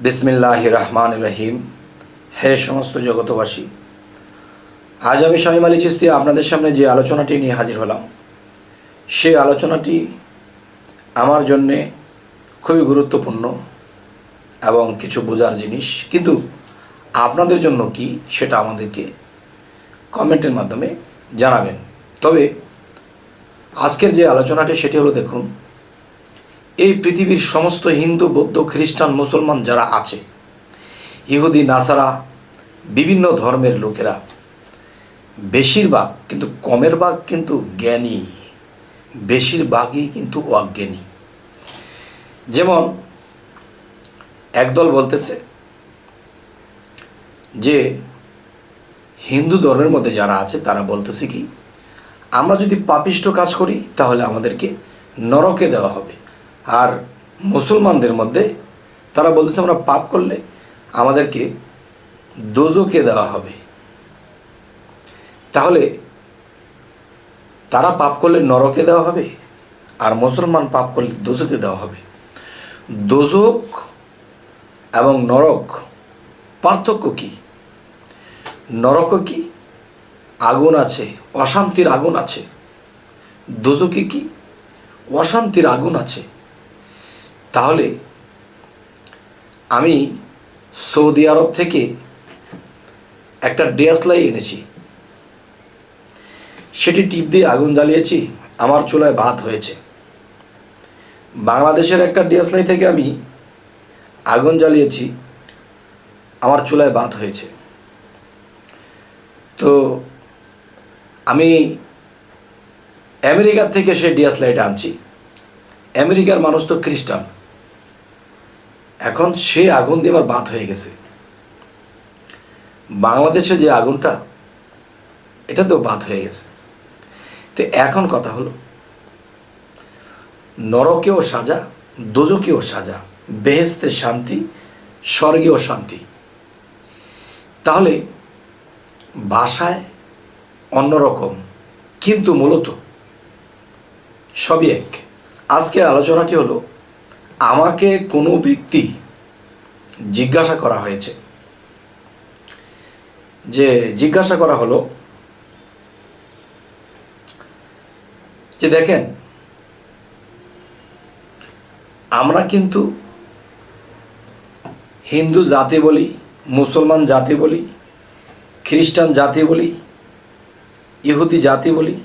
বিসমিল্লাহির রহমানির রহিম। হে সমস্ত জগতবাসী, আজ আমি শামীম আলী চিশতি আপনাদের সামনে যে আলোচনাটি নিয়ে হাজির হলাম, সেই আলোচনাটি আমার জন্যে খুবই গুরুত্বপূর্ণ এবং কিছু বোঝার জিনিস, কিন্তু আপনাদের জন্য কি সেটা আমাদেরকে কমেন্টের মাধ্যমে জানাবেন। তবে আজকের যে আলোচনাটি সেটি হলো, দেখুন, এই পৃথিবীর সমস্ত হিন্দু, বৌদ্ধ, খ্রিস্টান, মুসলমান যারা আছে, ইহুদি, নাসারা, বিভিন্ন ধর্মের লোকেরা বেশিরভাগ, কিন্তু কমের ভাগ কিন্তু জ্ঞানী, বেশিরভাগই কিন্তু অজ্ঞানী। যেমন একদল বলতেছে যে হিন্দু ধর্মের মধ্যে যারা আছে তারা বলতেছে কি, আমরা যদি পাপিষ্ট কাজ করি তাহলে আমাদেরকে নরকে দেওয়া হবে। আর মুসলমানদের মধ্যে তারা বলতেছে আমরা পাপ করলে আমাদেরকে দোজখে দেওয়া হবে। তাহলে তারা পাপ করলে নরকে দেওয়া হবে, আর মুসলমান পাপ করলে দোজখে দেওয়া হবে। দোজখ এবং নরক পার্থক্য কি? নরক কি? আগুন আছে, অশান্তির আগুন আছে। দোজখে কি? অশান্তির আগুন আছে। তাহলে আমি সৌদি আরব থেকে একটা ডিএসএলআর এনেছি, সেটি টিপ দিয়ে আগুন জ্বালিয়েছি, আমার চুলায় ভাত হয়েছে। বাংলাদেশের একটা ডিএসএলআর থেকে আমি আগুন জ্বালিয়েছি, আমার চুলায় ভাত হয়েছে। তো আমি আমেরিকা থেকে সেই ডিএসএলআরটা আনছি। আমেরিকার মানুষ তো খ্রিস্টান, এখন সে আগুন দিয়ে আমার ভাত হয়ে গেছে। বাংলাদেশে যে আগুনটা, এটা তো ভাত হয়ে গেছে। তো এখন কথা হলো, নরকেও সাজা, দোজখেও সাজা, বেহেশতে শান্তি, স্বর্গেও শান্তি। তাহলে ভাষায় অন্যরকম, কিন্তু মূলত সবই এক। আজকের আলোচনাটি হলো, আমাকে কোনো ব্যক্তি জিজ্ঞাসা করা হয়েছে, জিজ্ঞাসা করা হলো যে দেখেন, আমরা কিন্তু হিন্দু জাতি বলি, মুসলমান জাতি বলি, খ্রিস্টান জাতি বলি, ইহুদি জাতি বলি।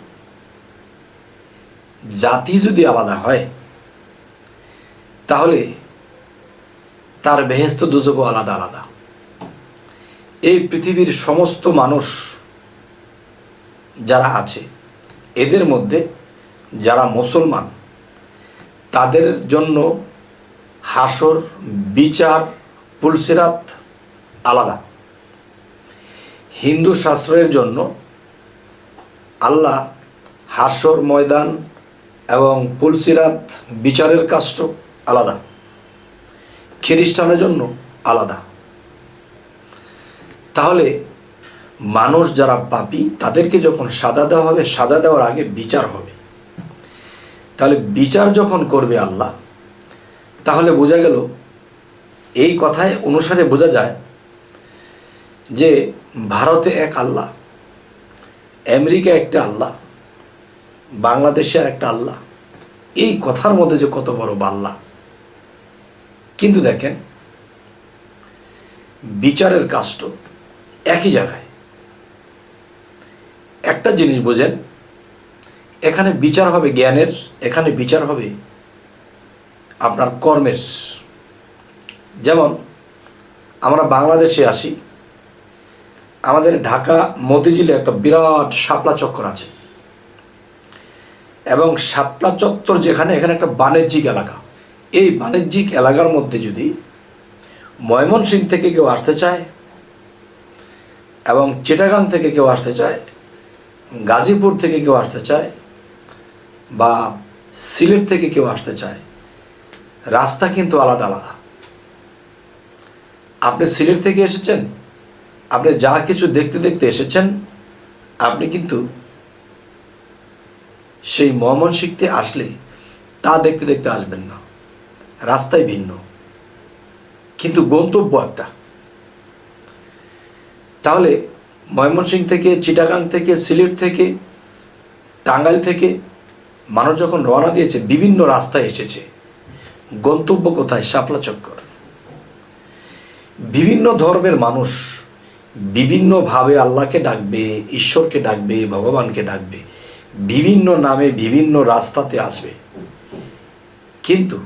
জাতি যদি আলাদা হয় তাহলে তার বেহেশত দোজখও আলাদা আলাদা। এই পৃথিবীর সমস্ত মানুষ যারা আছে, এদের মধ্যে যারা মুসলমান, তাদের জন্য হাসর, বিচার, পুলসিরাত আলাদা। হিন্দু শাস্ত্রের জন্য আল্লাহ হাসর ময়দান এবং পুলসিরাত বিচারের কাষ্ট আলাদা। খ্রিস্টানের জন্য আলাদা। তাহলে মানুষ যারা পাপী, তাদেরকে যখন সাজা দেওয়া হবে, সাজা দেওয়ার আগে বিচার হবে। তাহলে বিচার যখন করবে আল্লাহ, তাহলে বোঝা গেল, এই কথায় অনুসারে বোঝা যায় যে ভারতে এক আল্লাহ, আমেরিকা একটা আল্লাহ, বাংলাদেশে একটা আল্লাহ। এই কথার মধ্যে যে কত বড় আল্লাহ! কিন্তু দেখেন, বিচারের কাষ্ট একই জায়গায়। একটা জিনিস বোঝেন, এখানে বিচার হবে জ্ঞানের, এখানে বিচার হবে আপনার কর্মের। যেমন আমরা বাংলাদেশে আসি, আমাদের ঢাকা মতিঝিলে একটা বিরাট শাপলা চত্বর আছে, এবং শাপলা চত্বর যেখানে, এখানে একটা বাণিজ্যিক এলাকা। এই বাণিজ্যিক এলাকার মধ্যে যদি ময়মনসিংহ থেকে কেউ আসতে চায়, এবং চিটাগাং থেকে কেউ আসতে চায়, গাজীপুর থেকে কেউ আসতে চায়, বা সিলেট থেকে কেউ আসতে চায়, রাস্তা কিন্তু আলাদা আলাদা। আপনি সিলেট থেকে এসেছেন, আপনি যা কিছু দেখতে দেখতে এসেছেন, আপনি কিন্তু সেই ময়মনসিংহতে আসলে তা দেখতে দেখতে আসবেন না, রাস্তাই ভিন্ন। কিন্তু গন্তব্য একটা। তাহলে ময়মনসিংহ থেকে, চিটাগাং থেকে, সিলেট থেকে, টাঙ্গাইল থেকে মানুষ যখন রওনা দিয়েছে, বিভিন্ন রাস্তায় এসেছে, গন্তব্য কোথায়? শাপলা চক্কর। বিভিন্ন ধর্মের মানুষ বিভিন্নভাবে আল্লাহকে ডাকবে, ঈশ্বরকে ডাকবে, ভগবানকে ডাকবে, বিভিন্ন নামে বিভিন্ন রাস্তাতে আসবে, কিন্তু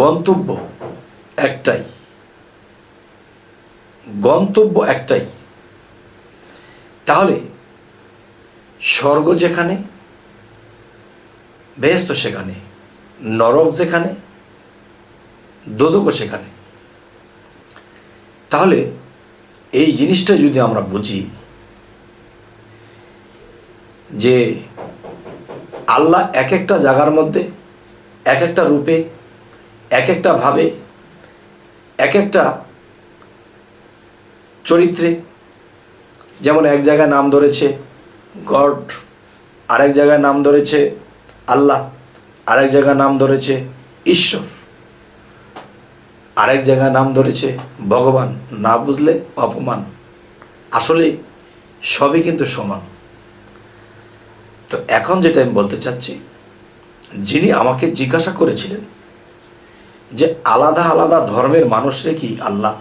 গন্তব্য একটাই, গন্তব্য একটাই। তাহলে স্বর্গ যেখানে, বেহেশত সেখানে, নরক যেখানে, দোজখও সেখানে। তাহলে এই জিনিসটা যদি আমরা বুঝি যে আল্লাহ এক একটা জায়গার মধ্যে, এক একটা রূপে, এক একটা ভাবে, এক একটা চরিত্রে, যেমন এক জায়গায় নাম ধরেছে গড, আরেক জায়গায় নাম ধরেছে আল্লাহ, আরেক জায়গায় নাম ধরেছে ঈশ্বর, আরেক জায়গায় নাম ধরেছে ভগবান। না বুঝলে অপমান। আসলে সবই কিন্তু সমান। তো এখন যেটা আমি বলতে চাচ্ছি, যিনি আমাকে জিজ্ঞাসা করেছিলেন যে আলাদা আলাদা ধর্মের মানুষরে কি আল্লাহ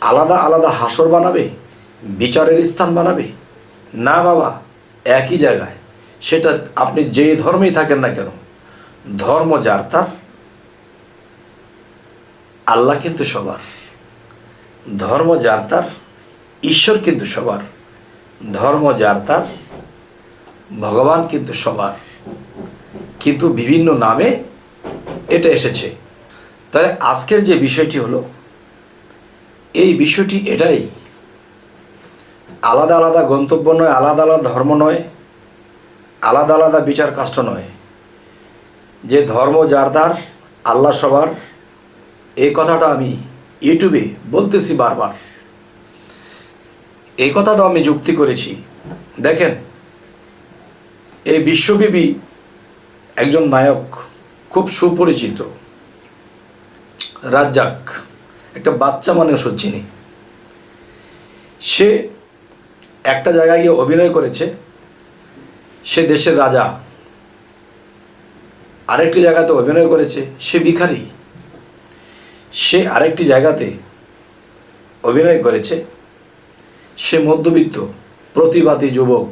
আলাদা আলাদা হাসর বানাবে, বিচারের স্থান বানাবে? না বাবা, একই জায়গায়। সেটা আপনি যে ধর্মেই থাকেন না কেন, ধর্ম যার তার, আল্লাহ কিন্তু সবার। ধর্ম যার তার, ঈশ্বর কিন্তু সবার। ধর্ম যার তার, ভগবান কিন্তু সবার, কিন্তু বিভিন্ন নামে এটা এসেছে। তাই আজকের যে বিষয়টি হলো, এই বিষয়টি এটাই, আলাদা আলাদা গন্তব্য নয়, আলাদা আলাদা ধর্ম নয়, আলাদা আলাদা বিচার কাষ্ট নয়। যে ধর্ম যার তার, আল্লাহ সবার, এই কথাটা আমি ইউটিউবে বলতেছি বারবার। এই কথাটা আমি যুক্তি করেছি। দেখেন, এই বিশ্বব্যাপী একজন নায়ক, খুব সুপরিচিত, রাজ্জাক, একটা বাচ্চা মানুষ চিনি। সে একটা জায়গায় গিয়ে অভিনয় করেছে, সে দেশের রাজা। আরেকটি জায়গাতে অভিনয় করেছে, সে ভিখারি। সে আরেকটি জায়গাতে অভিনয় করেছে, সে মধ্যবিত্ত প্রতিবাদী যুবক।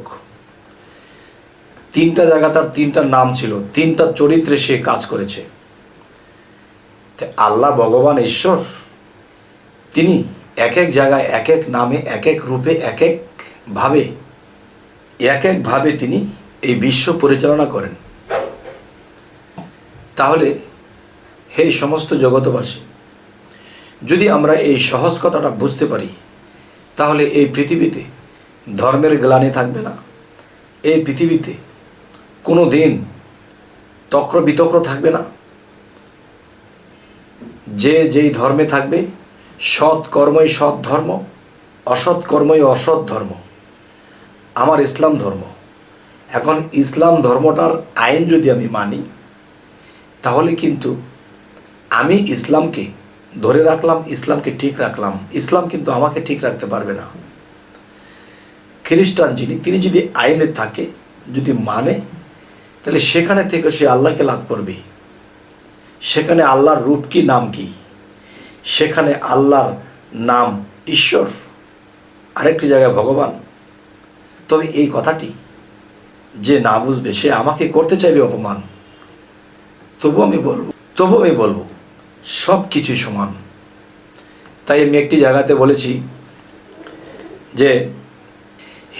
তিনটা জায়গা তার তিনটা নাম ছিল, তিনটা চরিত্রে সে কাজ করেছে। আল্লাহ, ভগবান, ঈশ্বর, তিনি এক এক জায়গায় এক এক নামে, এক এক রূপে, এক একভাবে তিনি এই বিশ্ব পরিচালনা করেন। তাহলে হে সমস্ত জগতবাসী, যদি আমরা এই সহজ কথাটা বুঝতে পারি, তাহলে এই পৃথিবীতে ধর্মের গ্লানি থাকবে না। এই পৃথিবীতে কোনো দিন তক্র বিতক্র থাকবে না। যে যেই ধর্মে থাকবে, সৎ কর্মই সৎ ধর্ম, অসৎ কর্মই অসৎ ধর্ম। আমার ইসলাম ধর্ম। এখন ইসলাম ধর্মটার আইন যদি আমি মানি, তাহলে কিন্তু আমি ইসলামকে ধরে রাখলাম, ইসলামকে ঠিক রাখলাম। ইসলাম কিন্তু আমাকে ঠিক রাখতে পারবে না। খ্রিস্টান তিনি যদি আইনে থাকে, যদি মানে, তাহলে সেখানে থেকে সে আল্লাহকে লাভ করবে। সেখানে আল্লাহর রূপ কি, নাম কি? সেখানে আল্লাহর নাম ঈশ্বর, আরেকটি জায়গায় ভগবান। তবে এই কথাটি যে না বুঝবে, সে আমাকে করতে চাইবে অপমান। তবু আমি বলবো সব কিছুই সমান। তাই আমি একটি জায়গাতে বলেছি যে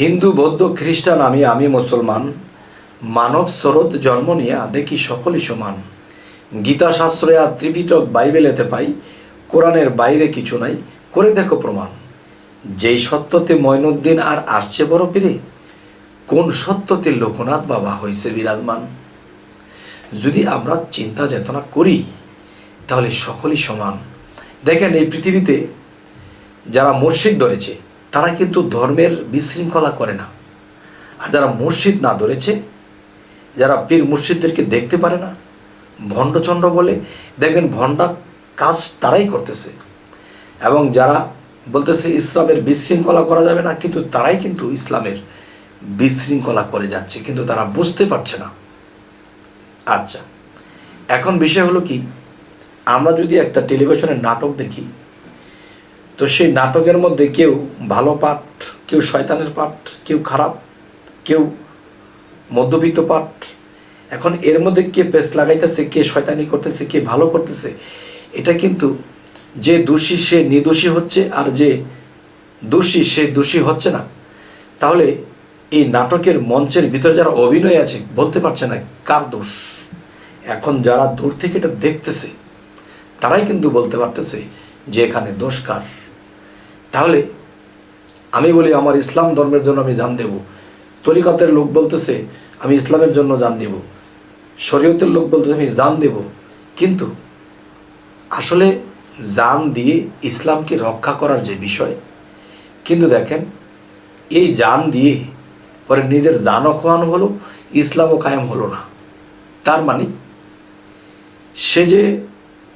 হিন্দু, বৌদ্ধ, খ্রিস্টান, আমি মুসলমান, মানব স্রোত জন্ম নিয়া দেখি সকলই সমান। গীতা শাস্ত্রে আর ত্রিপিটক বাইবেলেতে পাই, কোরআনের বাইরে কিছু নাই, করে দেখো প্রমাণ। যেই সত্যতে মঈনুদ্দিন আর আসছে বড় পীরে, কোন সত্যতে লোকনাথ বাবা হয়েছে বিরাজমান। যদি আমরা চিন্তা চেতনা করি, তাহলে সকলই সমান। দেখেন, এই পৃথিবীতে যারা মুর্শিদ ধরেছে, তারা কিন্তু ধর্মের বিশৃঙ্খলা করে না। আর যারা মুর্শিদ না ধরেছে, যারা পীর মুর্শিদদেরকে দেখতে পারে না, ভণ্ডচন্ড বলে, দেখবেন ভণ্ডা কাজ তারাই করতেছে। এবং যারা বলতেছে ইসলামের বিশৃঙ্খলা করা যাবে না, কিন্তু তারাই কিন্তু ইসলামের বিশৃঙ্খলা করে যাচ্ছে, কিন্তু তারা বুঝতে পারছে না। আচ্ছা, এখন বিষয় হলো কি, আমরা যদি একটা টেলিভিশনের নাটক দেখি, তো সেই নাটকের মধ্যে কেউ ভালো পাঠ, কেউ শয়তানের পাঠ, কেউ খারাপ, কেউ মধ্যবিত্ত পাঠ। এখন এর মধ্যে কে পেস লাগাইতেছে, কে শয়তানি করতেছে, কে ভালো করতেছে, এটা কিন্তু যে দোষী সে নির্দোষী হচ্ছে, আর যে দোষী সে দোষী হচ্ছে না। তাহলে এই নাটকের মঞ্চের ভিতরে যারা অভিনয় আছে বলতে পারছে না কার দোষ। এখন যারা দূর থেকে এটা দেখতেছে তারাই কিন্তু বলতে পারতেছে যে এখানে দোষ কার। তাহলে আমি বলি আমার ইসলাম ধর্মের জন্য আমি জান দেব, তরিকতের লোক বলতেছে আমি ইসলামের জন্য জান দেব, শরীয়তের লোক বলতেছে আমি জান দেব, কিন্তু আসলে জান দিয়ে ইসলামকে রক্ষা করার যে বিষয়, কিন্তু দেখেন এই জান দিয়ে পরে নিজের জানও খোয়ানো হলো, ইসলামও কায়েম হলো না। তার মানে সে যে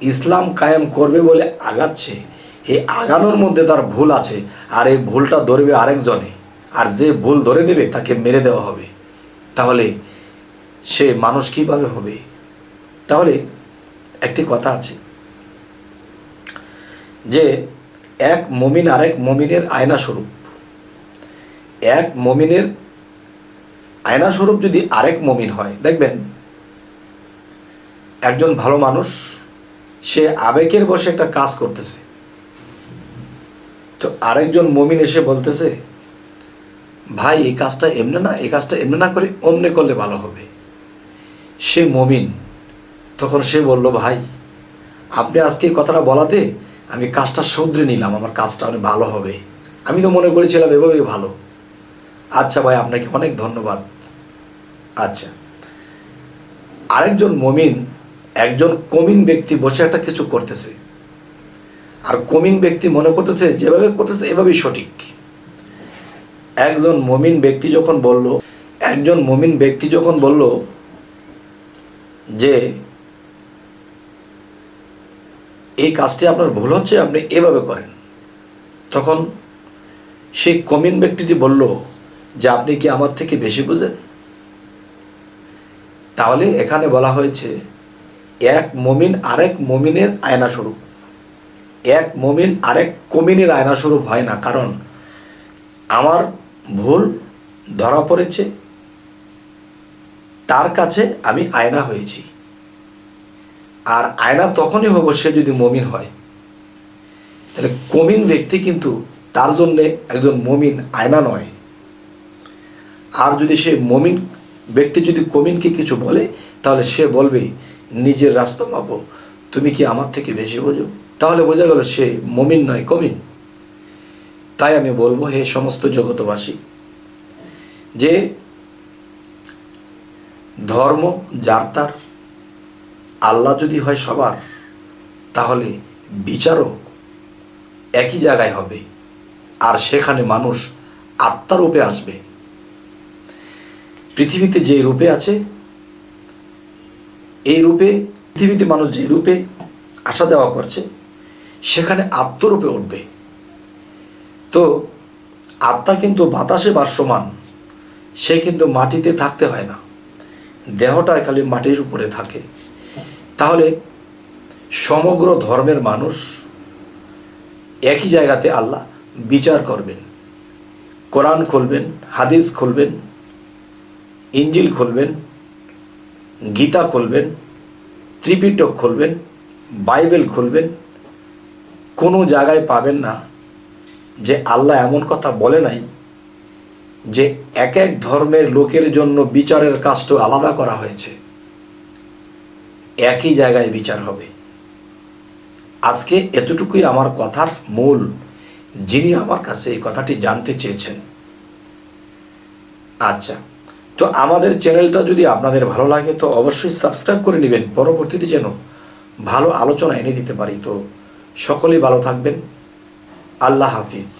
ইসলাম কায়েম করবে বলে আগাচ্ছে, এই আগানোর মধ্যে তার ভুল আছে, আর এই ভুলটা ধরবে আরেকজনে, আর যে ভুল ধরে দেবে তাকে মেরে দেওয়া হবে। তাহলে সে মানুষ কীভাবে হবে? তাহলে একটি কথা আছে যে এক মুমিন আরেক মুমিনের আয়না স্বরূপ। এক মুমিনের আয়না স্বরূপ যদি আরেক মুমিন হয়, দেখবেন একজন ভালো মানুষ সে আবেগের বশে একটা কাজ করতেছে, তো আরেকজন মুমিন এসে বলতেছে ভাই এই কাজটা এমনি না, এই কাজটা এমনি না করে অমনে করলে ভালো হবে। সে মুমিন তখন সে বলল ভাই আপনি আজকে এই কথাটা বলাতে আমি কাজটা শুধরে নিলাম, আমার কাজটা অনেক ভালো হবে, আমি তো মনে করেছিলাম এভাবেই ভালো। আচ্ছা ভাই আপনাকে অনেক ধন্যবাদ। আচ্ছা, আরেকজন মুমিন, একজন কমিন ব্যক্তি বসে একটা কিছু করতেছে, আর কমিন ব্যক্তি মনে করতেছে যেভাবে করতেছে এভাবেই সঠিক। একজন মুমিন ব্যক্তি যখন বলল যে এই কাজটি আপনার ভুল হচ্ছে, আপনি এভাবে করেন, তখন সেই কমিন ব্যক্তিটি বলল যে আপনি কি আমার থেকে বেশি বুঝেন? তাহলে এখানে বলা হয়েছে এক মুমিন আরেক মুমিনের আয়না স্বরূপ। এক মুমিন আরেক কমিনের আয়না স্বরূপ হয় না, কারণ আমার ভুল ধরা পড়েছে, তার কাছে আমি আয়না হয়েছি। আর আয়না তখনই হবো সে যদি মুমিন হয়। তাহলে কমিন ব্যক্তি কিন্তু তার জন্যে একজন মুমিন আয়না নয়। আর যদি সে মুমিন ব্যক্তি যদি কমিনকে কিছু বলে, তাহলে সে বলবে নিজের রাস্তা মাপো, তুমি কি আমার থেকে বেশি বোঝো? তাহলে বোঝা গেল সে মুমিন নয়, কমিন। তাই আমি বলবো হে সমস্ত জগতবাসী, যে ধর্ম যার তার, আল্লাহ যদি হয় সবার, তাহলে বিচারও একই জায়গায় হবে, আর সেখানে মানুষ আত্মারূপে আসবে। পৃথিবীতে যে রূপে আছে, এই রূপে পৃথিবীতে মানুষ যে রূপে আসা যাওয়া করছে, সেখানে আত্মরূপে উঠবে। তো আত্মা কিন্তু বাতাসে ভাসমান, সে কিন্তু মাটিতে থাকতে হয় না, দেহটা খালি মাটির উপরে থাকে। তাহলে সমগ্র ধর্মের মানুষ একই জায়গাতে আল্লাহ বিচার করবেন। কোরআন খুলবেন, হাদিস খুলবেন, ইঞ্জিল খুলবেন, গীতা খুলবেন, ত্রিপিটক খুলবেন, বাইবেল খুলবেন, কোনো জায়গায় পাবেন না যে আল্লাহ এমন কথা বলে নাই যে এক এক ধর্মের লোকের জন্য বিচারের কাজটা আলাদা করা হয়েছে। একই জায়গায় বিচার হবে। আজকে এতটুকুই আমার কথার মূল, যিনি আমার কাছে এই কথাটি জানতে চেয়েছেন। আচ্ছা, তো আমাদের চ্যানেলটা যদি আপনাদের ভালো লাগে তো অবশ্যই সাবস্ক্রাইব করে নেবেন, পরবর্তীতে যেন ভালো আলোচনা এনে দিতে পারি। তো সকলেই ভালো থাকবেন। আল্লাহ হাফিজ।